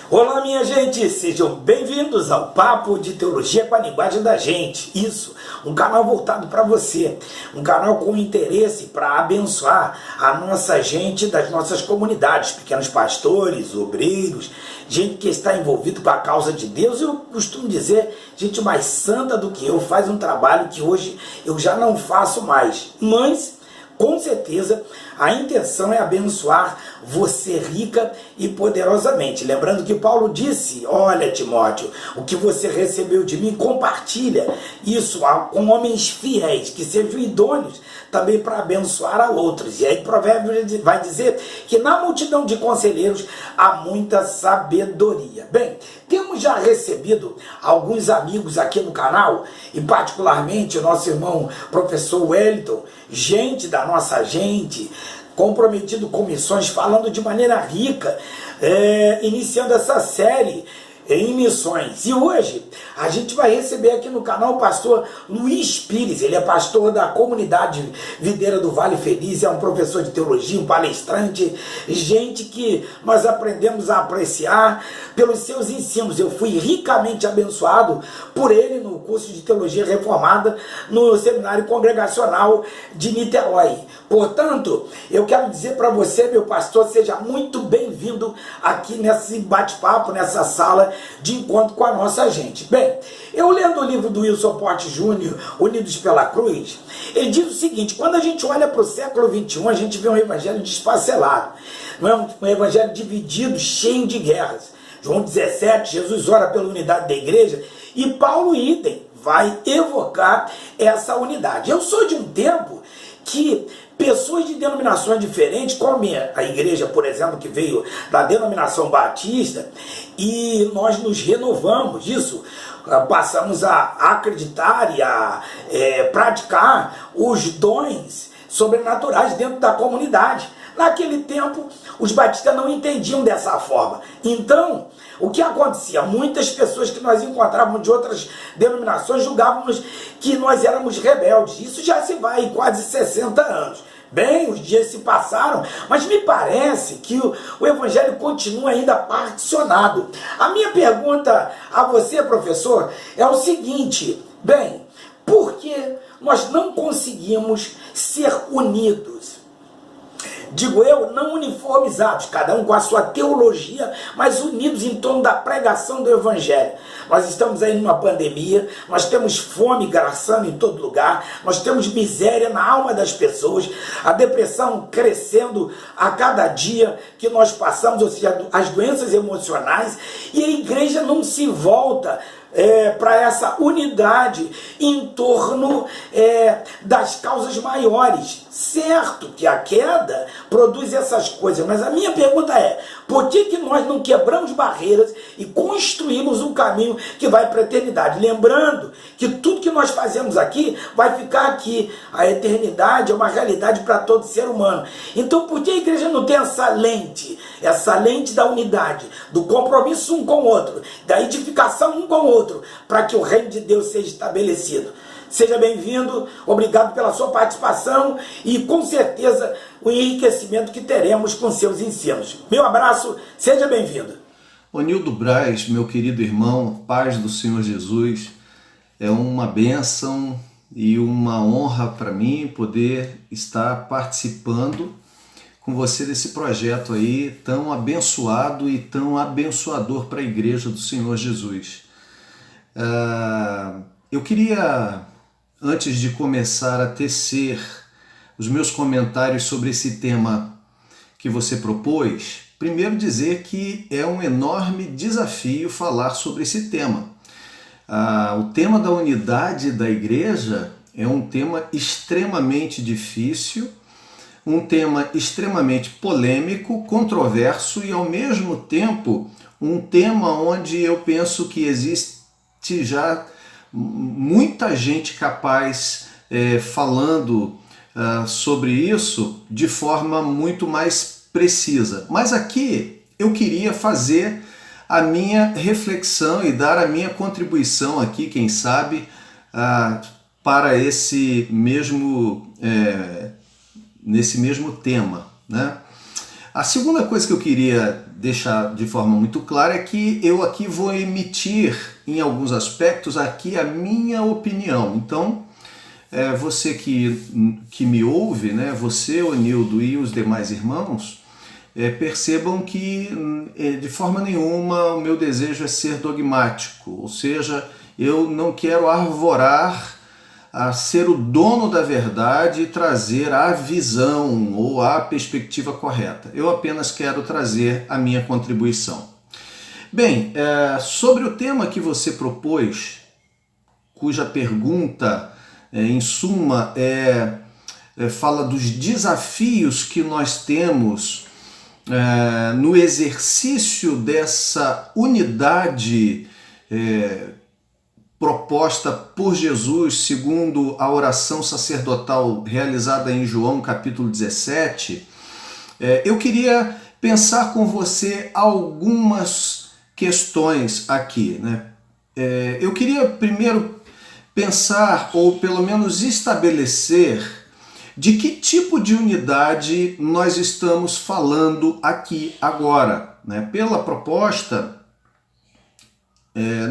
Olá, minha gente, sejam bem-vindos ao Papo de Teologia com a Linguagem da Gente. Isso, um canal voltado para você, um canal com interesse para abençoar a nossa gente das nossas comunidades, pequenos pastores, obreiros, gente que está envolvido com a causa de Deus. Eu costumo dizer, gente mais santa do que eu, faz um trabalho que hoje eu já não faço mais, mas com certeza a intenção é abençoar você rica e poderosamente. Lembrando que Paulo disse: olha, Timóteo, o que você recebeu de mim, compartilha isso com homens fiéis, que sejam idôneos também para abençoar a outros. E aí Provérbios vai dizer que na multidão de conselheiros há muita sabedoria. Bem, temos já recebido alguns amigos aqui no canal, e particularmente o nosso irmão professor Wellington, gente da nossa gente, comprometido com missões, falando de maneira rica, iniciando essa série em missões. E hoje a gente vai receber aqui no canal o pastor Luiz Pires. Ele é pastor da comunidade Videira do Vale Feliz, é um professor de teologia, um palestrante, gente que nós aprendemos a apreciar pelos seus ensinos. Eu fui ricamente abençoado por ele no curso de teologia reformada no seminário congregacional de Niterói. Portanto, eu quero dizer para você, meu pastor, seja muito bem-vindo aqui nesse bate-papo, nessa sala de encontro com a nossa gente. Bem, eu lendo o livro do Wilson Porte Júnior, Unidos pela Cruz, ele diz o seguinte: quando a gente olha para o século XXI, a gente vê um evangelho desfacelado, não é um evangelho dividido, cheio de guerras. João 17, Jesus ora pela unidade da igreja, e Paulo, idem, vai evocar essa unidade. Eu sou de um tempo que pessoas de denominações diferentes, como a igreja, por exemplo, que veio da denominação batista, e nós nos renovamos isso, passamos a acreditar e a praticar os dons sobrenaturais dentro da comunidade. Naquele tempo, os batistas não entendiam dessa forma. Então, o que acontecia? Muitas pessoas que nós encontrávamos de outras denominações julgávamos que nós éramos rebeldes. Isso já se vai quase 60 anos. Bem, os dias se passaram, mas me parece que o evangelho continua ainda particionado. A minha pergunta a você, professor, é o seguinte: bem, por que nós não conseguimos ser unidos? Digo eu, não uniformizados, cada um com a sua teologia, mas unidos em torno da pregação do evangelho. Nós estamos aí numa pandemia, nós temos fome graçando em todo lugar, nós temos miséria na alma das pessoas, a depressão crescendo a cada dia que nós passamos, ou seja, as doenças emocionais, e a igreja não se volta para essa unidade em torno das causas maiores. Certo que a queda produz essas coisas, mas a minha pergunta é: por que nós não quebramos barreiras e construímos um caminho que vai para a eternidade? Lembrando que tudo que nós fazemos aqui vai ficar aqui. A eternidade é uma realidade para todo ser humano. Então, por que a igreja não tem essa lente da unidade, do compromisso um com o outro, da edificação um com o outro, para que o reino de Deus seja estabelecido? Seja bem-vindo, obrigado pela sua participação e com certeza o enriquecimento que teremos com seus ensinos. Meu abraço, seja bem-vindo. Onildo Braz, meu querido irmão, paz do Senhor Jesus, é uma bênção e uma honra para mim poder estar participando com você desse projeto aí tão abençoado e tão abençoador para a Igreja do Senhor Jesus. Eu queria, antes de começar a tecer os meus comentários sobre esse tema que você propôs, primeiro dizer que é um enorme desafio falar sobre esse tema. O tema da unidade da igreja é um tema extremamente difícil, um tema extremamente polêmico, controverso e, ao mesmo tempo, um tema onde eu penso que existe já muita gente capaz falando sobre isso de forma muito mais precisa. Mas aqui eu queria fazer a minha reflexão e dar a minha contribuição aqui, quem sabe, para esse mesmo, nesse mesmo tema, né? A segunda coisa que eu queria deixar de forma muito clara é que eu aqui vou emitir, em alguns aspectos, aqui a minha opinião. Então, você que me ouve, né, você, Onildo, e os demais irmãos, percebam que de forma nenhuma o meu desejo é ser dogmático, ou seja, eu não quero arvorar a ser o dono da verdade e trazer a visão ou a perspectiva correta. Eu apenas quero trazer a minha contribuição. Bem, sobre o tema que você propôs, cuja pergunta, em suma, fala dos desafios que nós temos no exercício dessa unidade proposta por Jesus, segundo a oração sacerdotal realizada em João capítulo 17, eu queria pensar com você algumas questões aqui, né? Eu queria primeiro pensar, ou pelo menos estabelecer, de que tipo de unidade nós estamos falando aqui agora, né? Pela proposta,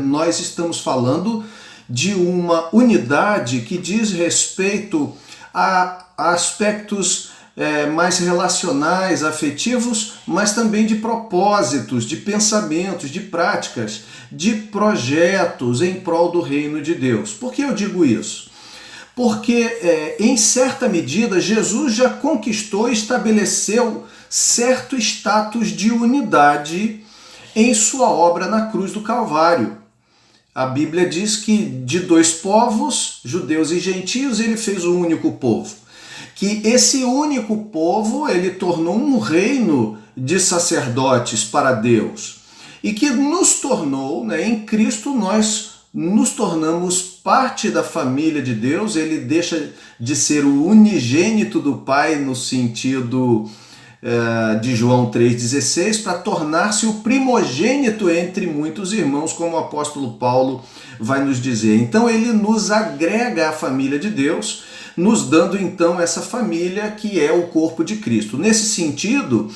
nós estamos falando de uma unidade que diz respeito a aspectos mais relacionais, afetivos, mas também de propósitos, de pensamentos, de práticas, de projetos em prol do reino de Deus. Por que eu digo isso? Porque, em certa medida, Jesus já conquistou e estabeleceu certo status de unidade em sua obra na cruz do Calvário. A Bíblia diz que de dois povos, judeus e gentios, ele fez um único povo. Que esse único povo ele tornou um reino de sacerdotes para Deus. E que nos tornou, né, em Cristo, nós nos tornamos parte da família de Deus. Ele deixa de ser o unigênito do Pai no sentido de João 3,16 para tornar-se o primogênito entre muitos irmãos, como o apóstolo Paulo vai nos dizer. Então ele nos agrega à família de Deus, nos dando então essa família que é o corpo de Cristo. Nesse sentido,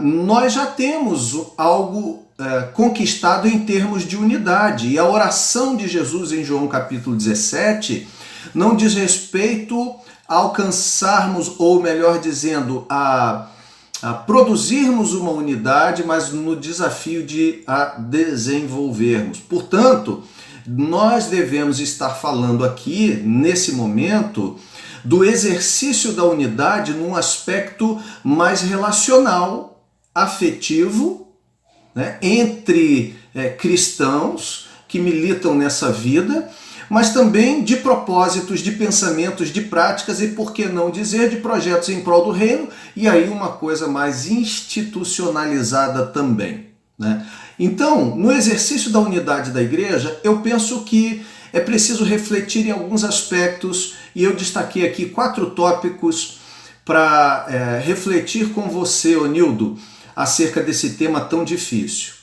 nós já temos algo conquistado em termos de unidade. E a oração de Jesus em João capítulo 17 não diz respeito a alcançarmos, ou melhor dizendo, a produzirmos uma unidade, mas no desafio de a desenvolvermos. Portanto, nós devemos estar falando aqui, nesse momento, do exercício da unidade num aspecto mais relacional, afetivo, né, entre cristãos que militam nessa vida, mas também de propósitos, de pensamentos, de práticas e, por que não dizer, de projetos em prol do reino, e aí uma coisa mais institucionalizada também, né? Então, no exercício da unidade da igreja, eu penso que é preciso refletir em alguns aspectos, e eu destaquei aqui 4 tópicos para refletir com você, Onildo, acerca desse tema tão difícil.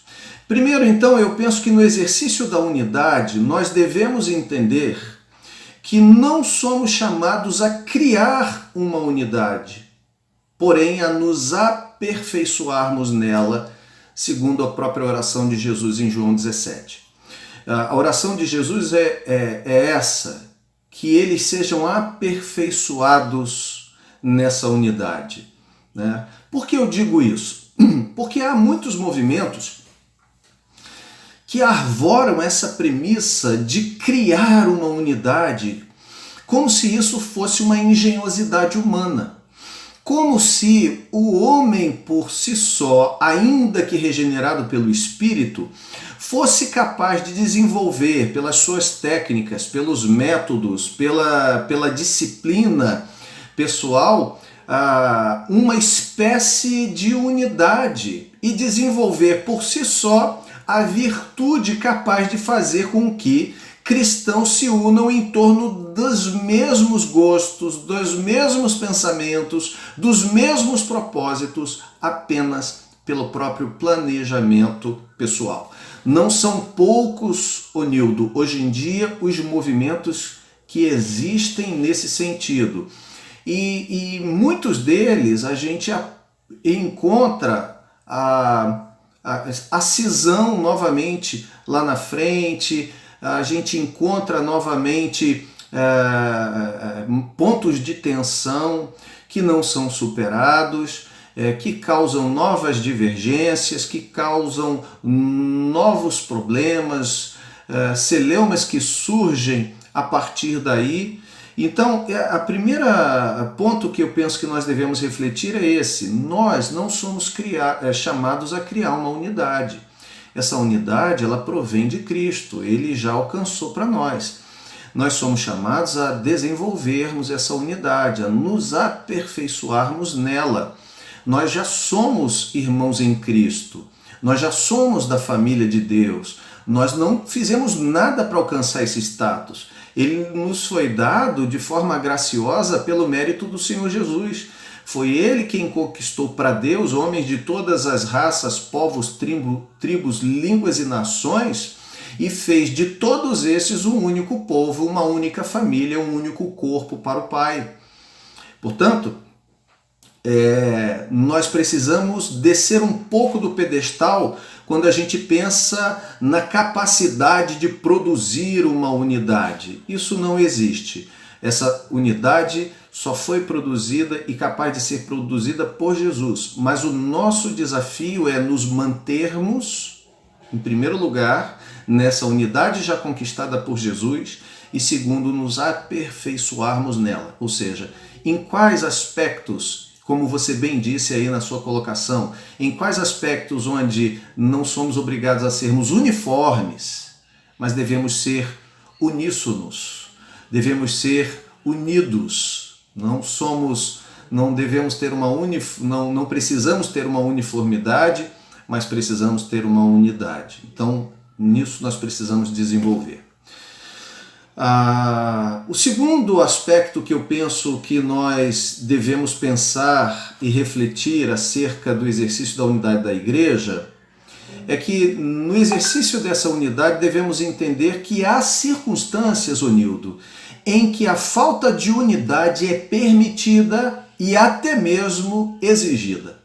Primeiro, então, eu penso que no exercício da unidade, nós devemos entender que não somos chamados a criar uma unidade, porém a nos aperfeiçoarmos nela, segundo a própria oração de Jesus em João 17. A oração de Jesus é essa, que eles sejam aperfeiçoados nessa unidade, né? Por que eu digo isso? Porque há muitos movimentos que arvoram essa premissa de criar uma unidade como se isso fosse uma engenhosidade humana. Como se o homem por si só, ainda que regenerado pelo Espírito, fosse capaz de desenvolver pelas suas técnicas, pelos métodos, pela disciplina pessoal, uma espécie de unidade e desenvolver por si só a virtude capaz de fazer com que cristãos se unam em torno dos mesmos gostos, dos mesmos pensamentos, dos mesmos propósitos, apenas pelo próprio planejamento pessoal. Não são poucos, Onildo, hoje em dia, os movimentos que existem nesse sentido. E muitos deles a gente encontra a cisão novamente lá na frente, a gente encontra novamente pontos de tensão que não são superados, que causam novas divergências, que causam novos problemas, celeumas que surgem a partir daí. Então, a primeira ponto que eu penso que nós devemos refletir é esse: nós não somos chamados a criar uma unidade. Essa unidade, ela provém de Cristo, Ele já alcançou para nós. Nós somos chamados a desenvolvermos essa unidade, a nos aperfeiçoarmos nela. Nós já somos irmãos em Cristo, nós já somos da família de Deus, nós não fizemos nada para alcançar esse status. Ele nos foi dado de forma graciosa pelo mérito do Senhor Jesus. Foi Ele quem conquistou para Deus homens de todas as raças, povos, tribos, línguas e nações, e fez de todos esses um único povo, uma única família, um único corpo para o Pai. Portanto, nós precisamos descer um pouco do pedestal quando a gente pensa na capacidade de produzir uma unidade. Isso não existe. Essa unidade só foi produzida e capaz de ser produzida por Jesus. Mas o nosso desafio é nos mantermos, em primeiro lugar, nessa unidade já conquistada por Jesus, e segundo, nos aperfeiçoarmos nela. Ou seja, em quais aspectos, como você bem disse aí na sua colocação, em quais aspectos onde não somos obrigados a sermos uniformes, mas devemos ser uníssonos, devemos ser unidos, não devemos ter não precisamos ter uma uniformidade, mas precisamos ter uma unidade. Então, nisso nós precisamos desenvolver. O segundo aspecto que eu penso que nós devemos pensar e refletir acerca do exercício da unidade da igreja é que no exercício dessa unidade devemos entender que há circunstâncias, Onildo, em que a falta de unidade é permitida e até mesmo exigida.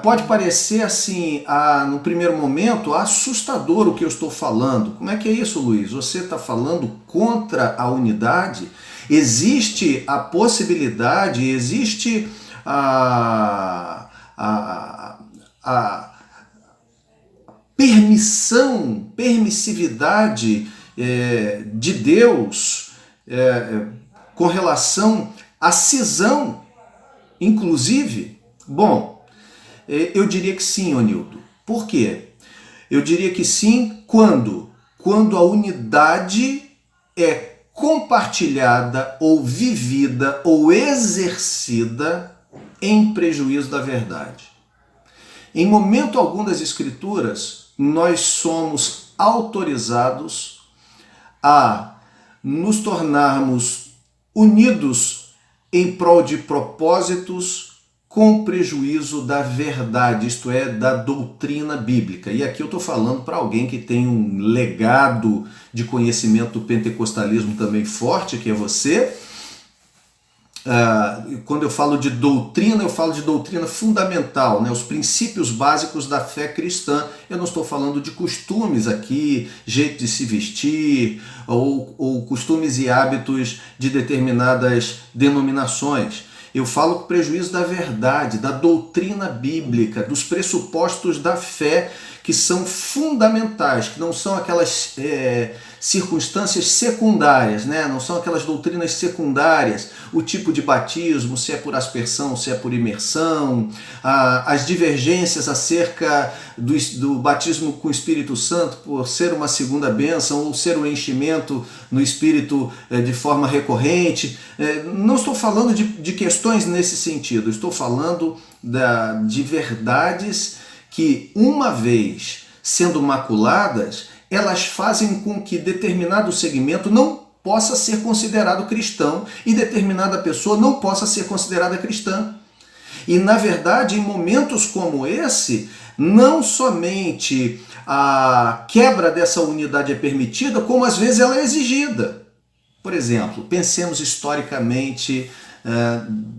Pode parecer assim, no primeiro momento, assustador o que eu estou falando. Como é que é isso, Luiz? Você está falando contra a unidade? Existe a possibilidade, existe a permissividade de Deus com relação à cisão, inclusive? Bom, eu diria que sim, Onildo. Por quê? Eu diria que sim quando a unidade é compartilhada ou vivida ou exercida em prejuízo da verdade. Em momento algum das Escrituras, nós somos autorizados a nos tornarmos unidos em prol de propósitos com prejuízo da verdade, isto é, da doutrina bíblica. E aqui eu estou falando para alguém que tem um legado de conhecimento do pentecostalismo também forte, que é você. Quando eu falo de doutrina, eu falo de doutrina fundamental, né? Os princípios básicos da fé cristã. Eu não estou falando de costumes aqui, jeito de se vestir, ou costumes e hábitos de determinadas denominações. Eu falo com prejuízo da verdade, da doutrina bíblica, dos pressupostos da fé que são fundamentais, que não são aquelas circunstâncias secundárias, né? Não são aquelas doutrinas secundárias, o tipo de batismo, se é por aspersão, se é por imersão, as divergências acerca do batismo com o Espírito Santo por ser uma segunda bênção ou ser um enchimento no Espírito de forma recorrente. Não estou falando de questões nesse sentido, estou falando de verdades que, uma vez sendo maculadas, elas fazem com que determinado segmento não possa ser considerado cristão e determinada pessoa não possa ser considerada cristã. E, na verdade, em momentos como esse, não somente a quebra dessa unidade é permitida, como às vezes ela é exigida. Por exemplo, pensemos historicamente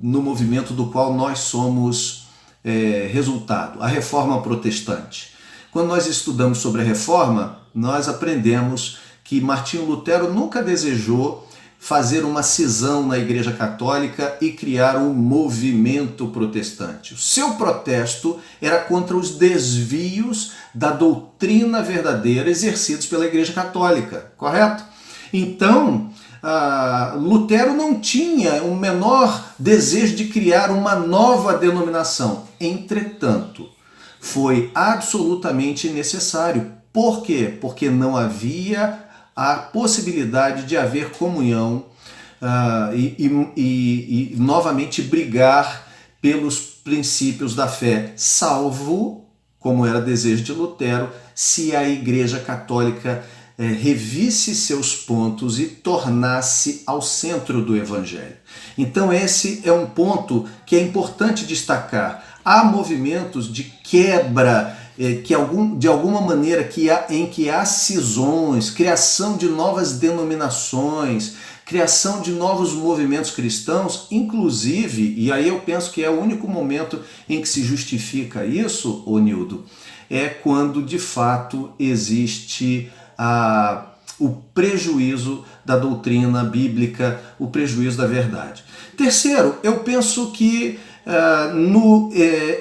no movimento do qual nós somos resultado? A Reforma Protestante. Quando nós estudamos sobre a Reforma, nós aprendemos que Martinho Lutero nunca desejou fazer uma cisão na Igreja Católica e criar um movimento protestante. O seu protesto era contra os desvios da doutrina verdadeira exercidos pela Igreja Católica, correto? Então, Lutero não tinha o menor desejo de criar uma nova denominação. Entretanto, foi absolutamente necessário. Por quê? Porque não havia a possibilidade de haver comunhão e novamente brigar pelos princípios da fé, salvo, como era desejo de Lutero, se a Igreja Católica revisse seus pontos e tornasse ao centro do Evangelho. Então esse é um ponto que é importante destacar. Há movimentos de quebra de alguma maneira em que há cisões, criação de novas denominações, criação de novos movimentos cristãos, inclusive, e aí eu penso que é o único momento em que se justifica isso, ô Nildo, é quando de fato existe o prejuízo da doutrina bíblica, o prejuízo da verdade. Terceiro, eu penso que no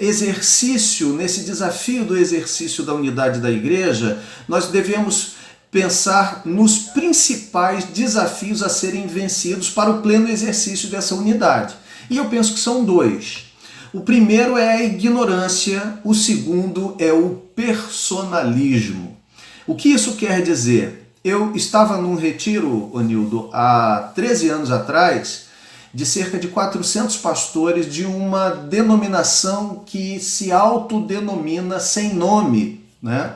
exercício, nesse desafio do exercício da unidade da igreja, nós devemos pensar nos principais desafios a serem vencidos para o pleno exercício dessa unidade. E eu penso que são dois. O primeiro é a ignorância, o segundo é o personalismo. O que isso quer dizer? Eu estava num retiro, Anildo, há 13 anos atrás, de cerca de 400 pastores de uma denominação que se autodenomina sem nome, né,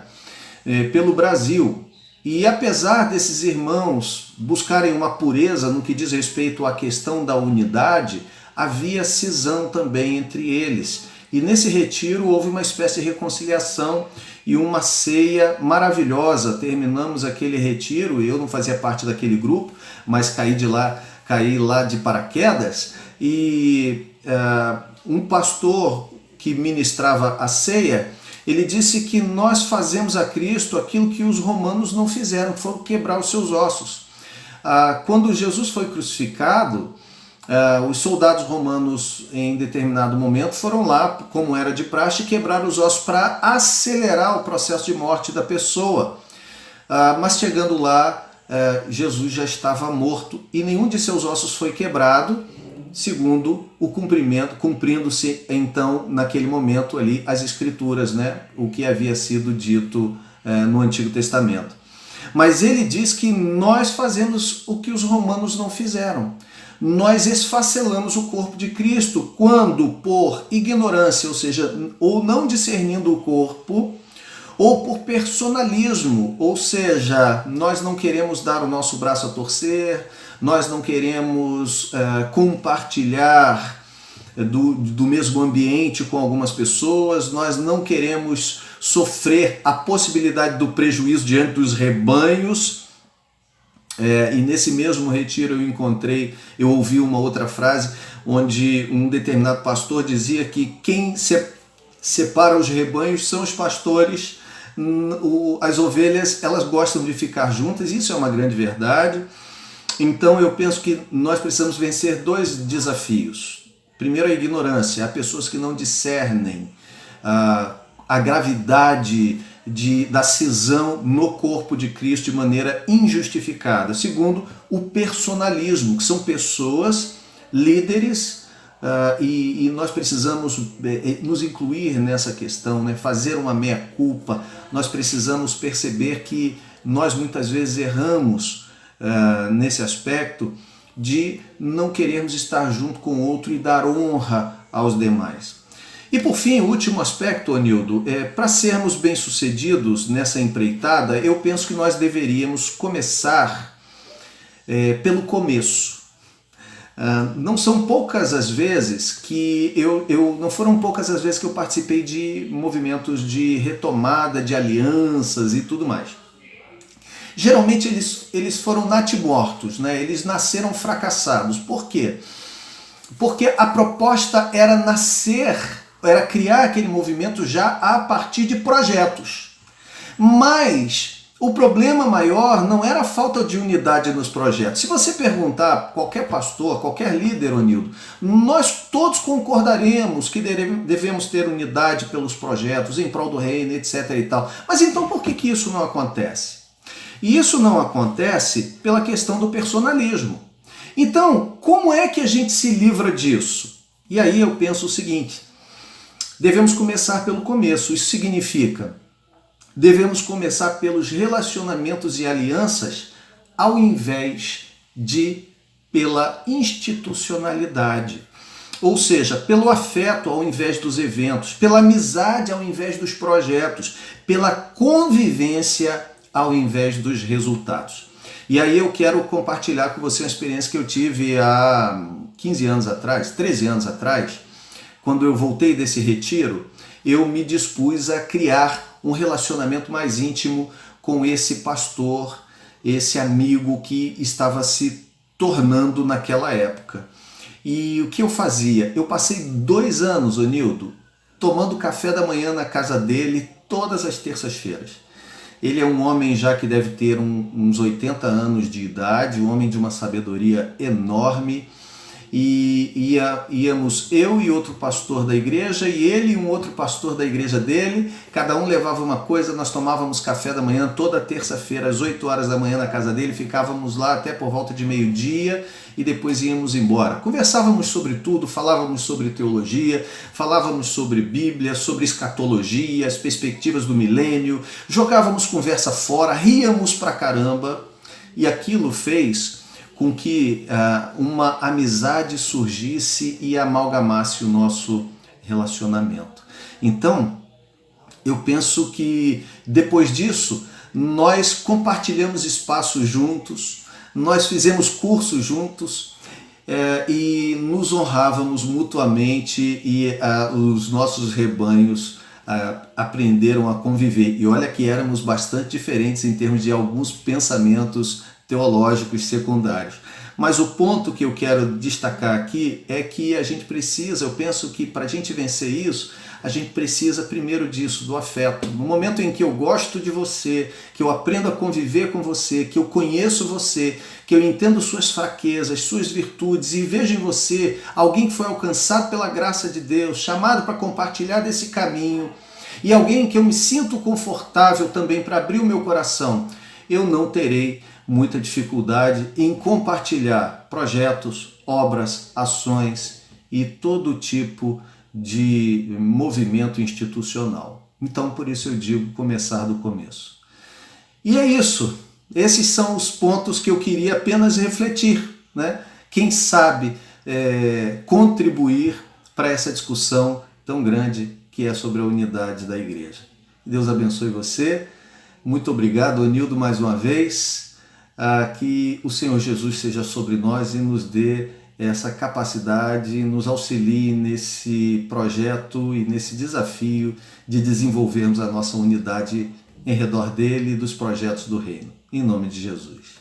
pelo Brasil. E apesar desses irmãos buscarem uma pureza no que diz respeito à questão da unidade, havia cisão também entre eles. E nesse retiro houve uma espécie de reconciliação e uma ceia maravilhosa. Terminamos aquele retiro, eu não fazia parte daquele grupo, mas caí lá de paraquedas, e um pastor que ministrava a ceia, ele disse que nós fazemos a Cristo aquilo que os romanos não fizeram, que foi quebrar os seus ossos. Quando Jesus foi crucificado, os soldados romanos em determinado momento foram lá, como era de praxe, quebrar os ossos para acelerar o processo de morte da pessoa. Mas chegando lá, Jesus já estava morto e nenhum de seus ossos foi quebrado, segundo o cumprindo-se então naquele momento ali as escrituras, né? O que havia sido dito no Antigo Testamento. Mas ele diz que nós fazemos o que os romanos não fizeram. Nós esfacelamos o corpo de Cristo quando, por ignorância, ou seja, ou não discernindo o corpo, ou por personalismo, ou seja, nós não queremos dar o nosso braço a torcer, nós não queremos compartilhar do mesmo ambiente com algumas pessoas, nós não queremos sofrer a possibilidade do prejuízo diante dos rebanhos. E nesse mesmo retiro eu ouvi uma outra frase onde um determinado pastor dizia que quem separa os rebanhos são os pastores. As ovelhas, elas gostam de ficar juntas, isso é uma grande verdade. Então eu penso que nós precisamos vencer dois desafios. Primeiro, a ignorância. Há pessoas que não discernem a gravidade da cisão no corpo de Cristo de maneira injustificada. Segundo, o personalismo, que são pessoas, líderes, e nós precisamos nos incluir nessa questão, né? Fazer uma meia-culpa. Nós precisamos perceber que nós muitas vezes erramos nesse aspecto de não querermos estar junto com o outro e dar honra aos demais. E por fim, o último aspecto, Anildo, para sermos bem-sucedidos nessa empreitada, eu penso que nós deveríamos começar pelo começo. Não são poucas as vezes que não foram poucas as vezes que eu participei de movimentos de retomada, de alianças e tudo mais. Geralmente eles foram natimortos, né? Eles nasceram fracassados. Por quê? Porque a proposta era era criar aquele movimento já a partir de projetos. Mas o problema maior não era a falta de unidade nos projetos. Se você perguntar a qualquer pastor, qualquer líder, Onildo, nós todos concordaremos que devemos ter unidade pelos projetos, em prol do reino, etc. e tal. Mas então por que isso não acontece? E isso não acontece pela questão do personalismo. Então, como é que a gente se livra disso? E aí eu penso o seguinte, devemos começar pelo começo. Isso significa, devemos começar pelos relacionamentos e alianças ao invés de pela institucionalidade. Ou seja, pelo afeto ao invés dos eventos, pela amizade ao invés dos projetos, pela convivência ao invés dos resultados. E aí eu quero compartilhar com você uma experiência que eu tive há 15 anos atrás, 13 anos atrás, quando eu voltei desse retiro, eu me dispus a criar um relacionamento mais íntimo com esse pastor, esse amigo que estava se tornando naquela época. E o que eu fazia? Eu passei 2 anos, Onildo, tomando café da manhã na casa dele todas as terças-feiras. Ele é um homem já que deve ter uns 80 anos de idade, um homem de uma sabedoria enorme, e íamos eu e outro pastor da igreja, e ele e um outro pastor da igreja dele, cada um levava uma coisa, nós tomávamos café da manhã toda terça-feira às 8 horas da manhã na casa dele, ficávamos lá até por volta de meio-dia e depois íamos embora. Conversávamos sobre tudo, falávamos sobre teologia, falávamos sobre Bíblia, sobre escatologia, as perspectivas do milênio, jogávamos conversa fora, ríamos pra caramba, e aquilo fez com que uma amizade surgisse e amalgamasse o nosso relacionamento. Então, eu penso que depois disso, nós compartilhamos espaços juntos, nós fizemos cursos juntos e nos honrávamos mutuamente, e os nossos rebanhos aprenderam a conviver. E olha que éramos bastante diferentes em termos de alguns pensamentos teológicos secundários. Mas o ponto que eu quero destacar aqui é que a gente precisa, eu penso que para a gente vencer isso, a gente precisa primeiro disso, do afeto. No momento em que eu gosto de você, que eu aprendo a conviver com você, que eu conheço você, que eu entendo suas fraquezas, suas virtudes e vejo em você alguém que foi alcançado pela graça de Deus, chamado para compartilhar desse caminho, e alguém que eu me sinto confortável também para abrir o meu coração, eu não terei muita dificuldade em compartilhar projetos, obras, ações e todo tipo de movimento institucional. Então, por isso eu digo começar do começo. E é isso. Esses são os pontos que eu queria apenas refletir, né? Quem sabe contribuir para essa discussão tão grande que é sobre a unidade da igreja. Deus abençoe você. Muito obrigado, Onildo, mais uma vez. Que o Senhor Jesus seja sobre nós e nos dê essa capacidade, nos auxilie nesse projeto e nesse desafio de desenvolvermos a nossa unidade em redor dele e dos projetos do reino. Em nome de Jesus.